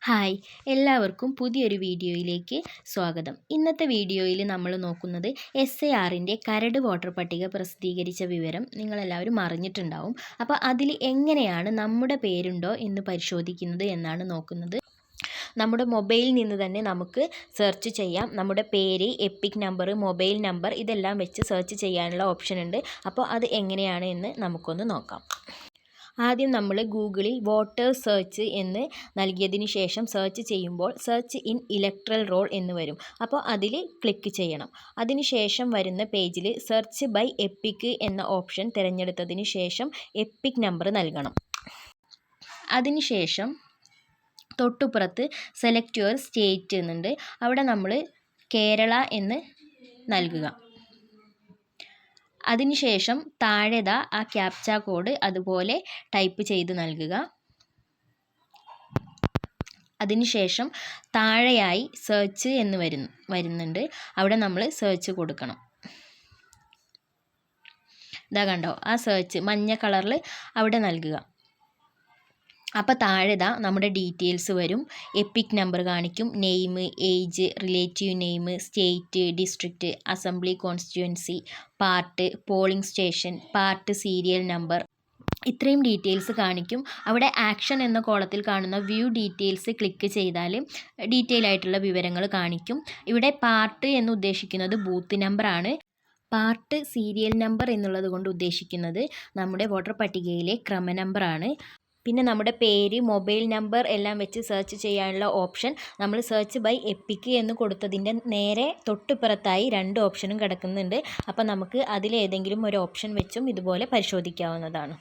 Hi എല്ലാവർക്കും പുതിയൊരു വീഡിയോയിലേക്ക് സ്വാഗതം. ഇന്നത്തെ വീഡിയോയിൽ നമ്മൾ നോക്കുന്നത് SARൻ്റെ കരട് വോട്ടർ പട്ടിക പ്രസിദ്ധീകരിച്ച വിവരം നിങ്ങളെല്ലാവരും അറിഞ്ഞിട്ടുണ്ടാവും. അപ്പോൾ അതിൽ എങ്ങനെയാണ് നമ്മുടെ പേരുണ്ടോ എന്ന് പരിശോധിക്കുന്നത് എന്നാണ് നോക്കുന്നത്. നമ്മുടെ മൊബൈലിൽ നിന്ന് തന്നെ നമുക്ക് സെർച്ച് ചെയ്യാം. നമ്മുടെ പേര്, എപ്പിക് നമ്പർ, മൊബൈൽ നമ്പർ ഇതെല്ലാം വെച്ച് സെർച്ച് ചെയ്യാനുള്ള ഓപ്ഷൻ ഉണ്ട്. അപ്പോൾ അത് എങ്ങനെയാണ് എന്ന് നമുക്കൊന്ന് നോക്കാം. ആദ്യം നമ്മൾ ഗൂഗിളിൽ വോട്ടേഴ്സ് സെർച്ച് എന്ന് നൽകിയതിന് ശേഷം സെർച്ച് ചെയ്യുമ്പോൾ സെർച്ച് ഇൻ ഇലക്ട്രൽ റോൾ എന്ന് വരും. അപ്പോൾ അതിൽ ക്ലിക്ക് ചെയ്യണം. അതിനുശേഷം വരുന്ന പേജിൽ സെർച്ച് ബൈ എപ്പിക് എന്ന ഓപ്ഷൻ തിരഞ്ഞെടുത്തതിന് ശേഷം എപ്പിക് നമ്പർ നൽകണം. അതിനുശേഷം തൊട്ടുപുറത്ത് സെലക്ട് യുവർ സ്റ്റേറ്റ് എന്നുണ്ട്. അവിടെ നമ്മൾ കേരള എന്ന് നൽകുക. അതിനുശേഷം താഴെതാ ആ ക്യാപ്ച കോഡ് അതുപോലെ ടൈപ്പ് ചെയ്ത് നൽകുക. അതിനുശേഷം താഴെയായി സെർച്ച് എന്ന് വരുന്നുണ്ട്. അവിടെ നമ്മൾ സെർച്ച് കൊടുക്കണം. ഇതാ കണ്ടോ, ആ സെർച്ച് മഞ്ഞ കളറിൽ അവിടെ നൽകുക. അപ്പോൾ താഴെതാ നമ്മുടെ ഡീറ്റെയിൽസ് വരും. എപ്പിക് നമ്പർ കാണിക്കും, name, age, relative name, state, district, assembly constituency, part, polling station, part, serial number, ഇത്രയും ഡീറ്റെയിൽസ് കാണിക്കും. അവിടെ ആക്ഷൻ എന്ന കോളത്തിൽ കാണുന്ന വ്യൂ ഡീറ്റെയിൽസ് ക്ലിക്ക് ചെയ്താൽ ഡീറ്റെയിൽ ആയിട്ടുള്ള വിവരങ്ങൾ കാണിക്കും. ഇവിടെ പാർട്ട് എന്ന് ഉദ്ദേശിക്കുന്നത് ബൂത്ത് നമ്പറാണ്. പാർട്ട് സീരിയൽ നമ്പർ എന്നുള്ളത് കൊണ്ട് ഉദ്ദേശിക്കുന്നത് നമ്മുടെ വോട്ടർ പട്ടികയിലെ ക്രമ നമ്പറാണ്. പിന്നെ നമ്മുടെ പേര്, മൊബൈൽ നമ്പർ എല്ലാം വെച്ച് സെർച്ച് ചെയ്യാനുള്ള ഓപ്ഷൻ നമ്മൾ സെർച്ച് ബൈ എപ്പിക് എന്ന് കൊടുത്തതിൻ്റെ നേരെ തൊട്ടുപുറത്തായി 2 ഓപ്ഷനും കിടക്കുന്നുണ്ട്. അപ്പോൾ നമുക്ക് അതിലേതെങ്കിലും ഒരു ഓപ്ഷൻ വെച്ചും ഇതുപോലെ പരിശോധിക്കാവുന്നതാണ്.